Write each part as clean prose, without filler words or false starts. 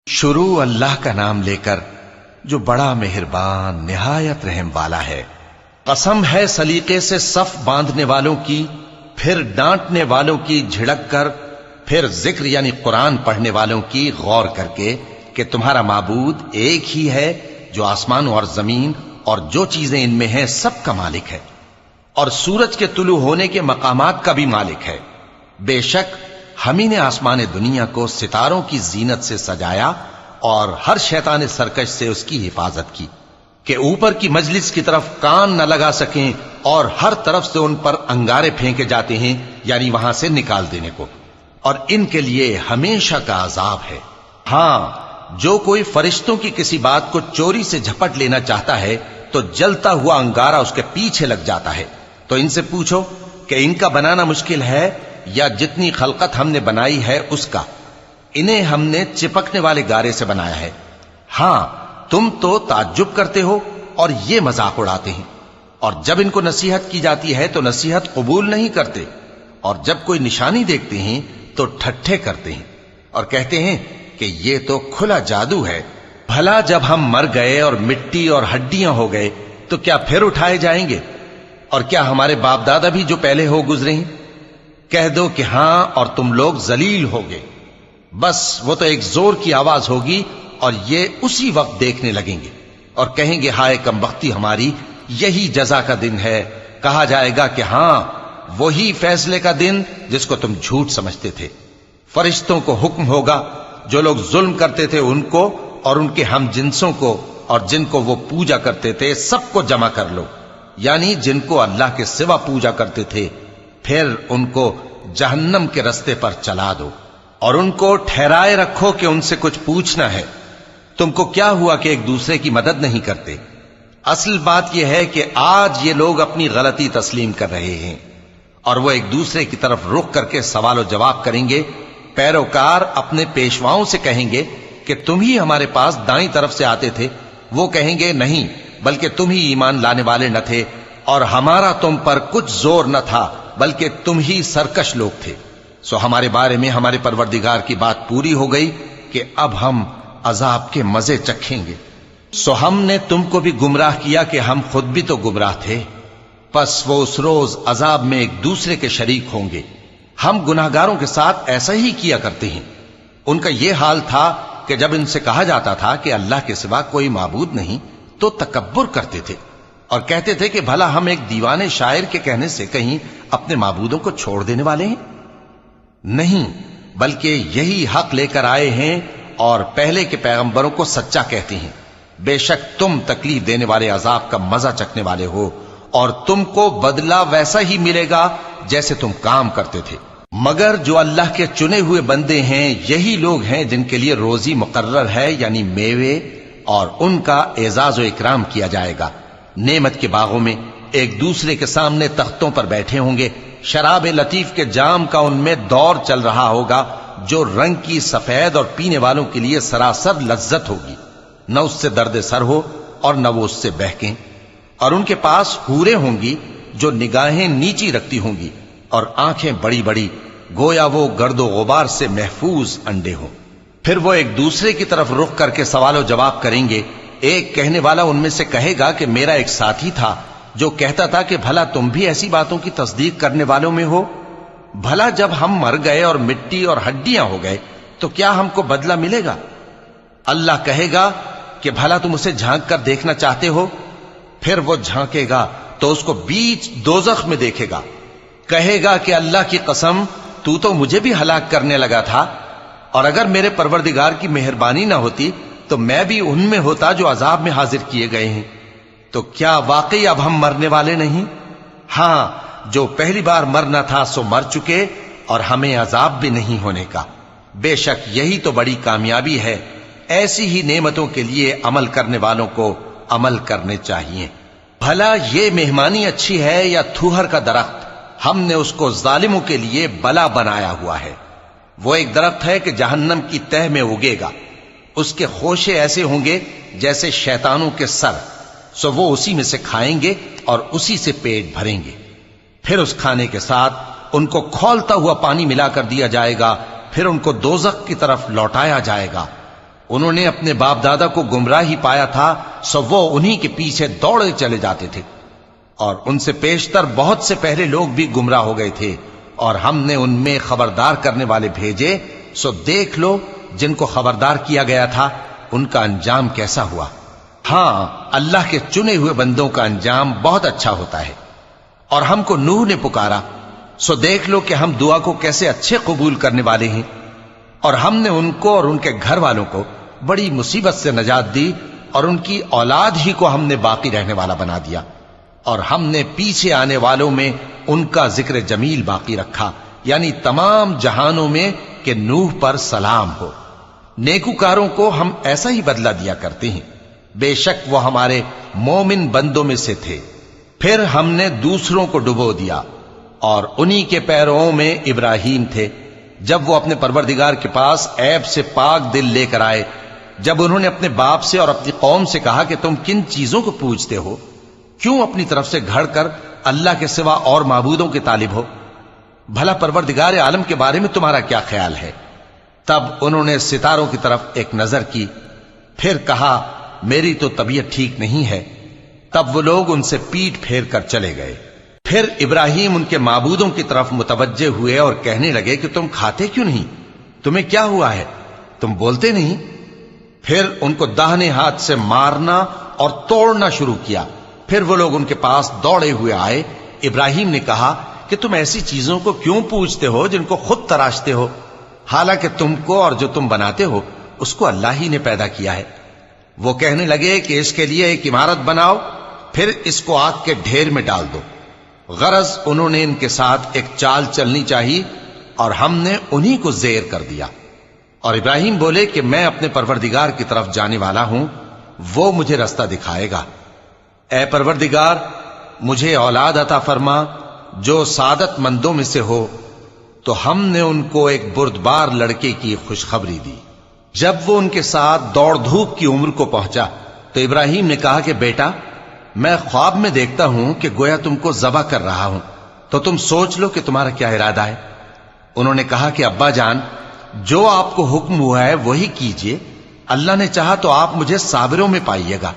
شروع اللہ کا نام لے کر جو بڑا مہربان نہایت رحم والا ہے۔ قسم ہے سلیقے سے صف باندھنے والوں کی، پھر ڈانٹنے والوں کی جھڑک کر، پھر ذکر یعنی قرآن پڑھنے والوں کی غور کر کے کہ تمہارا معبود ایک ہی ہے جو آسمان اور زمین اور جو چیزیں ان میں ہیں سب کا مالک ہے، اور سورج کے طلوع ہونے کے مقامات کا بھی مالک ہے۔ بے شک ہم ہی نے آسمان دنیا کو ستاروں کی زینت سے سجایا اور ہر شیطان سرکش سے اس کی حفاظت کی کہ اوپر کی مجلس کی طرف کان نہ لگا سکیں، اور ہر طرف سے ان پر انگارے پھینکے جاتے ہیں یعنی وہاں سے نکال دینے کو، اور ان کے لیے ہمیشہ کا عذاب ہے۔ ہاں، جو کوئی فرشتوں کی کسی بات کو چوری سے جھپٹ لینا چاہتا ہے تو جلتا ہوا انگارہ اس کے پیچھے لگ جاتا ہے۔ تو ان سے پوچھو کہ ان کا بنانا مشکل ہے یا جتنی خلقت ہم نے بنائی ہے اس کا؟ انہیں ہم نے چپکنے والے گارے سے بنایا ہے۔ ہاں، تم تو تعجب کرتے ہو اور یہ مذاق اڑاتے ہیں، اور جب ان کو نصیحت کی جاتی ہے تو نصیحت قبول نہیں کرتے، اور جب کوئی نشانی دیکھتے ہیں تو ٹھٹھے کرتے ہیں اور کہتے ہیں کہ یہ تو کھلا جادو ہے۔ بھلا جب ہم مر گئے اور مٹی اور ہڈیاں ہو گئے تو کیا پھر اٹھائے جائیں گے؟ اور کیا ہمارے باپ دادا بھی جو پہلے ہو گزرے ہیں؟ کہہ دو کہ ہاں، اور تم لوگ ذلیل ہوگے۔ بس وہ تو ایک زور کی آواز ہوگی اور یہ اسی وقت دیکھنے لگیں گے اور کہیں گے ہائے کمبختی ہماری، یہی جزا کا دن ہے۔ کہا جائے گا کہ ہاں، وہی فیصلے کا دن جس کو تم جھوٹ سمجھتے تھے۔ فرشتوں کو حکم ہوگا جو لوگ ظلم کرتے تھے ان کو اور ان کے ہم جنسوں کو اور جن کو وہ پوجا کرتے تھے سب کو جمع کر لو، یعنی جن کو اللہ کے سوا پوجا کرتے تھے، پھر ان کو جہنم کے رستے پر چلا دو اور ان کو ٹھہرائے رکھو کہ ان سے کچھ پوچھنا ہے۔ تم کو کیا ہوا کہ ایک دوسرے کی مدد نہیں کرتے؟ اصل بات یہ ہے کہ آج یہ لوگ اپنی غلطی تسلیم کر رہے ہیں اور وہ ایک دوسرے کی طرف رخ کر کے سوال و جواب کریں گے۔ پیروکار اپنے پیشواؤں سے کہیں گے کہ تم ہی ہمارے پاس دائیں طرف سے آتے تھے۔ وہ کہیں گے نہیں، بلکہ تم ہی ایمان لانے والے نہ تھے، اور ہمارا تم پر کچھ زور نہ تھا، بلکہ تم ہی سرکش لوگ تھے۔ سو ہمارے بارے میں ہمارے پروردگار کی بات پوری ہو گئی کہ اب ہم عذاب کے مزے چکھیں گے۔ سو ہم نے تم کو بھی گمراہ کیا کہ ہم خود بھی تو گمراہ تھے، پس وہ اس روز عذاب میں ایک دوسرے کے شریک ہوں گے۔ ہم گناہگاروں کے ساتھ ایسا ہی کیا کرتے ہیں۔ ان کا یہ حال تھا کہ جب ان سے کہا جاتا تھا کہ اللہ کے سوا کوئی معبود نہیں تو تکبر کرتے تھے اور کہتے تھے کہ بھلا ہم ایک دیوانے شاعر کے کہنے سے کہیں اپنے معبودوں کو چھوڑ دینے والے ہیں؟ نہیں، بلکہ یہی حق لے کر آئے ہیں اور پہلے کے پیغمبروں کو سچا کہتے ہیں۔ بے شک تم تکلیف دینے والے عذاب کا مزہ چکھنے والے ہو، اور تم کو بدلہ ویسا ہی ملے گا جیسے تم کام کرتے تھے۔ مگر جو اللہ کے چنے ہوئے بندے ہیں یہی لوگ ہیں جن کے لیے روزی مقرر ہے، یعنی میوے، اور ان کا اعزاز و اکرام کیا جائے گا۔ نعمت کے باغوں میں ایک دوسرے کے سامنے تختوں پر بیٹھے ہوں گے، شراب لطیف کے جام کا ان میں دور چل رہا ہوگا جو رنگ کی سفید اور پینے والوں کے لیے سراسر لذت ہوگی، نہ اس سے درد سر ہو اور نہ وہ اس سے بہکیں۔ اور ان کے پاس حوریں ہوں گی جو نگاہیں نیچی رکھتی ہوں گی اور آنکھیں بڑی بڑی، گویا وہ گرد و غبار سے محفوظ انڈے ہوں۔ پھر وہ ایک دوسرے کی طرف رخ کر کے سوال و جواب کریں گے۔ ایک کہنے والا ان میں سے کہے گا کہ میرا ایک ساتھی تھا جو کہتا تھا کہ بھلا تم بھی ایسی باتوں کی تصدیق کرنے والوں میں ہو؟ بھلا جب ہم مر گئے اور مٹی اور ہڈیاں ہو گئے تو کیا ہم کو بدلہ ملے گا؟ اللہ کہے گا کہ بھلا تم اسے جھانک کر دیکھنا چاہتے ہو؟ پھر وہ جھانکے گا تو اس کو بیچ دوزخ میں دیکھے گا، کہے گا کہ اللہ کی قسم تو مجھے بھی ہلاک کرنے لگا تھا، اور اگر میرے پروردگار کی مہربانی نہ ہوتی تو میں بھی ان میں ہوتا جو عذاب میں حاضر کیے گئے ہیں۔ تو کیا واقعی اب ہم مرنے والے نہیں؟ ہاں، جو پہلی بار مرنا تھا سو مر چکے، اور ہمیں عذاب بھی نہیں ہونے کا۔ بے شک یہی تو بڑی کامیابی ہے۔ ایسی ہی نعمتوں کے لیے عمل کرنے والوں کو عمل کرنے چاہیے۔ بھلا یہ مہمانی اچھی ہے یا تھوہر کا درخت؟ ہم نے اس کو ظالموں کے لیے بلا بنایا ہوا ہے۔ وہ ایک درخت ہے کہ جہنم کی تہ میں اگے گا، اس کے خوشے ایسے ہوں گے جیسے شیطانوں کے سر، سو وہ اسی میں سے کھائیں گے اور اسی سے پیٹ بھریں گے۔ پھر اس کھانے کے ساتھ ان کو کھولتا ہوا پانی ملا کر دیا جائے گا، پھر ان کو دوزخ کی طرف لوٹایا جائے گا۔ انہوں نے اپنے باپ دادا کو گمراہی پایا تھا، سو وہ انہی کے پیچھے دوڑے چلے جاتے تھے، اور ان سے پیشتر بہت سے پہلے لوگ بھی گمراہ ہو گئے تھے، اور ہم نے ان میں خبردار کرنے والے بھیجے، سو دیکھ لو جن کو خبردار کیا گیا تھا ان کا انجام کیسا ہوا۔ ہاں، اللہ کے چنے ہوئے بندوں کا انجام بہت اچھا ہوتا ہے۔ اور ہم کو نوح نے پکارا، سو دیکھ لو کہ ہم دعا کو کیسے اچھے قبول کرنے والے ہیں، اور ہم نے ان کو اور ان کے گھر والوں کو بڑی مصیبت سے نجات دی، اور ان کی اولاد ہی کو ہم نے باقی رہنے والا بنا دیا، اور ہم نے پیچھے آنے والوں میں ان کا ذکر جمیل باقی رکھا، یعنی تمام جہانوں میں کہ نوح پر سلام ہو۔ نیکوکاروں کو ہم ایسا ہی بدلہ دیا کرتے ہیں، بے شک وہ ہمارے مومن بندوں میں سے تھے۔ پھر ہم نے دوسروں کو ڈبو دیا، اور انہی کے پیروں میں ابراہیم تھے، جب وہ اپنے پروردگار کے پاس عیب سے پاک دل لے کر آئے، جب انہوں نے اپنے باپ سے اور اپنی قوم سے کہا کہ تم کن چیزوں کو پوجتے ہو، کیوں اپنی طرف سے گھڑ کر اللہ کے سوا اور معبودوں کے طالب ہو؟ بھلا پروردگار عالم کے بارے میں تمہارا کیا خیال ہے؟ تب انہوں نے ستاروں کی طرف ایک نظر کی، پھر کہا میری تو طبیعت ٹھیک نہیں ہے۔ تب وہ لوگ ان سے پیٹ پھیر کر چلے گئے۔ پھر ابراہیم ان کے معبودوں کی طرف متوجہ ہوئے اور کہنے لگے کہ تم کھاتے کیوں نہیں؟ تمہیں کیا ہوا ہے؟ تم بولتے نہیں؟ پھر ان کو داہنے ہاتھ سے مارنا اور توڑنا شروع کیا۔ پھر وہ لوگ ان کے پاس دوڑے ہوئے آئے۔ ابراہیم نے کہا کہ تم ایسی چیزوں کو کیوں پوجتے ہو جن کو خود تراشتے ہو، حالانکہ تم کو اور جو تم بناتے ہو اس کو اللہ ہی نے پیدا کیا ہے۔ وہ کہنے لگے کہ اس کے لیے ایک عمارت بناؤ، پھر اس کو آگ کے ڈھیر میں ڈال دو۔ غرض انہوں نے ان کے ساتھ ایک چال چلنی چاہی، اور ہم نے انہی کو زیر کر دیا۔ اور ابراہیم بولے کہ میں اپنے پروردگار کی طرف جانے والا ہوں، وہ مجھے رستہ دکھائے گا۔ اے پروردگار، مجھے اولاد عطا فرما جو سعادت مندوں میں سے ہو۔ تو ہم نے ان کو ایک بردبار لڑکے کی خوشخبری دی۔ جب وہ ان کے ساتھ دوڑ دھوپ کی عمر کو پہنچا تو ابراہیم نے کہا کہ بیٹا، میں خواب میں دیکھتا ہوں کہ گویا تم کو ذبح کر رہا ہوں، تو تم سوچ لو کہ تمہارا کیا ارادہ ہے۔ انہوں نے کہا کہ ابا جان، جو آپ کو حکم ہوا ہے وہی کیجئے، اللہ نے چاہا تو آپ مجھے صابروں میں پائیے گا۔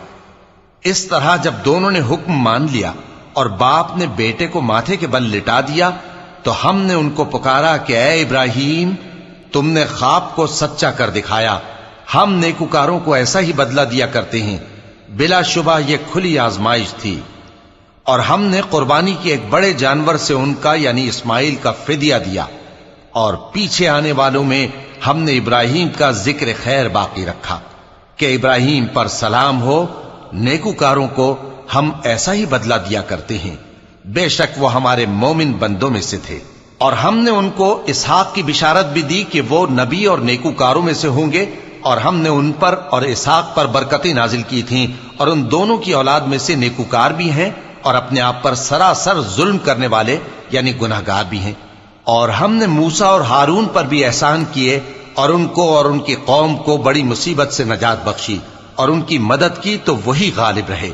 اس طرح جب دونوں نے حکم مان لیا اور باپ نے بیٹے کو ماتھے کے بل لٹا دیا، تو ہم نے ان کو پکارا کہ اے ابراہیم، تم نے خواب کو سچا کر دکھایا، ہم نیکوکاروں کو ایسا ہی بدلہ دیا کرتے ہیں۔ بلا شبہ یہ کھلی آزمائش تھی، اور ہم نے قربانی کی ایک بڑے جانور سے ان کا یعنی اسماعیل کا فدیہ دیا، اور پیچھے آنے والوں میں ہم نے ابراہیم کا ذکر خیر باقی رکھا کہ ابراہیم پر سلام ہو۔ نیکوکاروں کو ہم ایسا ہی بدلہ دیا کرتے ہیں، بے شک وہ ہمارے مومن بندوں میں سے تھے۔ اور ہم نے ان کو اسحاق کی بشارت بھی دی کہ وہ نبی اور نیکوکاروں میں سے ہوں گے، اور ہم نے ان پر اور اسحاق پر برکتیں نازل کی تھیں، اور ان دونوں کی اولاد میں سے نیکوکار بھی ہیں اور اپنے آپ پر سراسر ظلم کرنے والے یعنی گناہگار بھی ہیں۔ اور ہم نے موسیٰ اور ہارون پر بھی احسان کیے، اور ان کو اور ان کی قوم کو بڑی مصیبت سے نجات بخشی، اور ان کی مدد کی تو وہی غالب رہے۔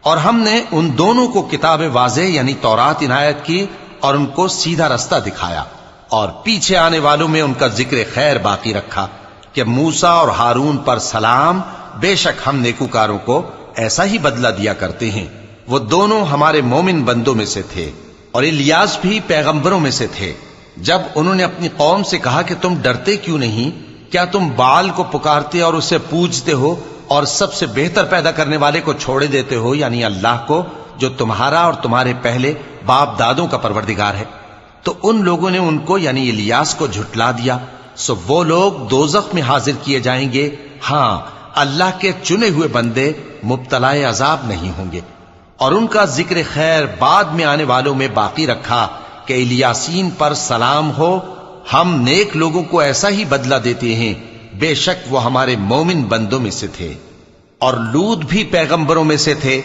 اور ہم نے ان دونوں کو کتاب واضح یعنی تورات عنایت کی، اور ان کو سیدھا رستہ دکھایا، اور پیچھے آنے والوں میں ان کا ذکر خیر باقی رکھا کہ موسیٰ اور ہارون پر سلام، بے شک ہم نیکوکاروں کو ایسا ہی بدلہ دیا کرتے ہیں۔ وہ دونوں ہمارے مومن بندوں میں سے تھے، اور الیاس بھی پیغمبروں میں سے تھے۔ جب انہوں نے اپنی قوم سے کہا کہ تم ڈرتے کیوں نہیں؟ کیا تم بال کو پکارتے اور اسے پوجتے ہو، اور سب سے بہتر پیدا کرنے والے کو چھوڑے دیتے ہو یعنی اللہ کو، جو تمہارا اور تمہارے پہلے باپ دادوں کا پروردگار ہے؟ تو ان لوگوں نے ان کو یعنی الیاس کو جھٹلا دیا، سو وہ لوگ دوزخ میں حاضر کیے جائیں گے۔ ہاں، اللہ کے چنے ہوئے بندے مبتلا عذاب نہیں ہوں گے۔ اور ان کا ذکر خیر بعد میں آنے والوں میں باقی رکھا کہ الیاسین پر سلام ہو، ہم نیک لوگوں کو ایسا ہی بدلہ دیتے ہیں، بے شک وہ ہمارے مومن بندوں میں سے تھے۔ اور لوط بھی پیغمبروں میں سے تھے،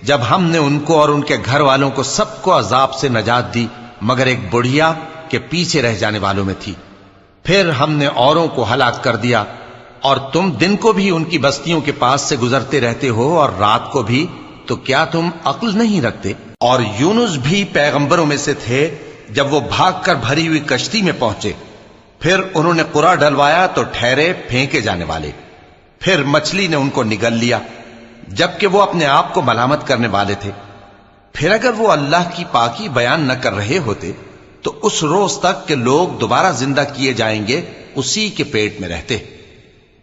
جب ہم نے ان کو اور ان کے گھر والوں کو سب کو عذاب سے نجات دی مگر ایک بڑھیا کہ پیچھے رہ جانے والوں میں تھی۔ پھر ہم نے اوروں کو ہلاک کر دیا، اور تم دن کو بھی ان کی بستیوں کے پاس سے گزرتے رہتے ہو اور رات کو بھی، تو کیا تم عقل نہیں رکھتے؟ اور یونس بھی پیغمبروں میں سے تھے، جب وہ بھاگ کر بھری ہوئی کشتی میں پہنچے، پھر انہوں نے قرا ڈلوایا تو ٹھہرے پھینکے جانے والے۔ پھر مچھلی نے ان کو نگل لیا جبکہ وہ اپنے آپ کو ملامت کرنے والے تھے۔ پھر اگر وہ اللہ کی پاکی بیان نہ کر رہے ہوتے تو اس روز تک کہ لوگ دوبارہ زندہ کیے جائیں گے اسی کے پیٹ میں رہتے۔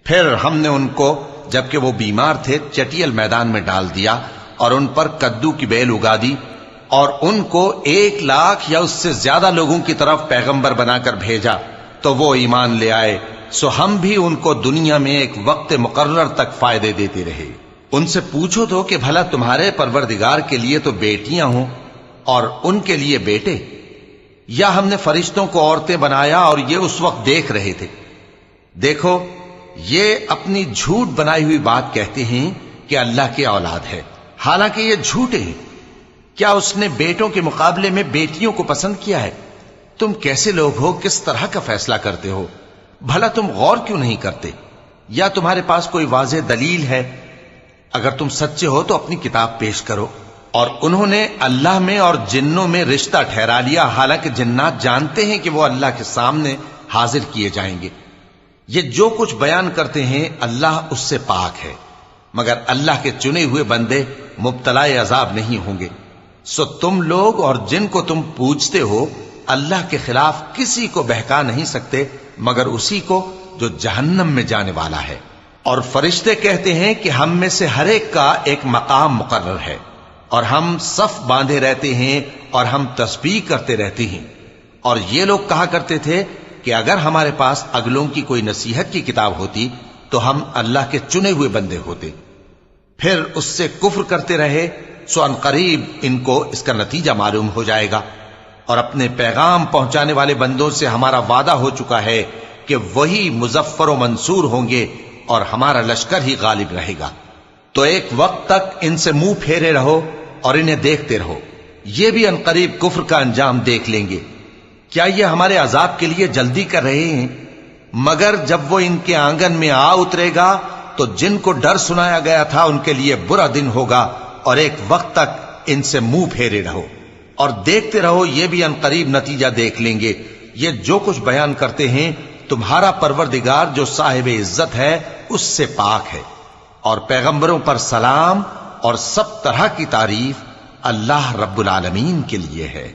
پھر ہم نے ان کو جبکہ وہ بیمار تھے چٹیل میدان میں ڈال دیا اور ان پر کدو کی بیل اگا دی، اور ان کو 1,00,000 یا اس سے زیادہ لوگوں کی طرف پیغمبر بنا کر بھیجا تو وہ ایمان لے آئے، سو ہم بھی ان کو دنیا میں ایک وقت مقرر تک فائدے دیتے رہے۔ ان سے پوچھو تو کہ بھلا تمہارے پروردگار کے لیے تو بیٹیاں ہوں اور ان کے لیے بیٹے، یا ہم نے فرشتوں کو عورتیں بنایا اور یہ اس وقت دیکھ رہے تھے؟ دیکھو، یہ اپنی جھوٹ بنائی ہوئی بات کہتے ہیں کہ اللہ کی اولاد ہے، حالانکہ یہ جھوٹے ہیں۔ کیا اس نے بیٹوں کے مقابلے میں بیٹیوں کو پسند کیا ہے؟ تم کیسے لوگ ہو، کس طرح کا فیصلہ کرتے ہو؟ بھلا تم غور کیوں نہیں کرتے؟ یا تمہارے پاس کوئی واضح دلیل ہے؟ اگر تم سچے ہو تو اپنی کتاب پیش کرو۔ اور انہوں نے اللہ میں اور جنوں میں رشتہ ٹھہرا لیا، حالانکہ جنات جانتے ہیں کہ وہ اللہ کے سامنے حاضر کیے جائیں گے۔ یہ جو کچھ بیان کرتے ہیں اللہ اس سے پاک ہے، مگر اللہ کے چنے ہوئے بندے مبتلا عذاب نہیں ہوں گے۔ سو تم لوگ اور جن کو تم پوجتے ہو اللہ کے خلاف کسی کو بہکا نہیں سکتے مگر اسی کو جو جہنم میں جانے والا ہے۔ اور فرشتے کہتے ہیں کہ ہم میں سے ہر ایک کا ایک مقام مقرر ہے، اور ہم صف باندھے رہتے ہیں اور ہم تسبیح کرتے رہتے ہیں۔ اور یہ لوگ کہا کرتے تھے کہ اگر ہمارے پاس اگلوں کی کوئی نصیحت کی کتاب ہوتی تو ہم اللہ کے چنے ہوئے بندے ہوتے۔ پھر اس سے کفر کرتے رہے، سو ان قریب ان کو اس کا نتیجہ معلوم ہو جائے گا۔ اور اپنے پیغام پہنچانے والے بندوں سے ہمارا وعدہ ہو چکا ہے کہ وہی مظفر و منصور ہوں گے اور ہمارا لشکر ہی غالب رہے گا۔ تو ایک وقت تک ان سے منہ پھیرے رہو اور انہیں دیکھتے رہو، یہ بھی ان قریب کفر کا انجام دیکھ لیں گے۔ کیا یہ ہمارے عذاب کے لیے جلدی کر رہے ہیں؟ مگر جب وہ ان کے آنگن میں آ اترے گا تو جن کو ڈر سنایا گیا تھا ان کے لیے برا دن ہوگا، اور ایک وقت تک ان سے منہ پھیرے رہو اور دیکھتے رہو، یہ بھی ان قریب نتیجہ دیکھ لیں گے۔ یہ جو کچھ بیان کرتے ہیں تمہارا پروردگار جو صاحب عزت ہے اس سے پاک ہے، اور پیغمبروں پر سلام اور سب طرح کی تعریف اللہ رب العالمین کے لیے ہے۔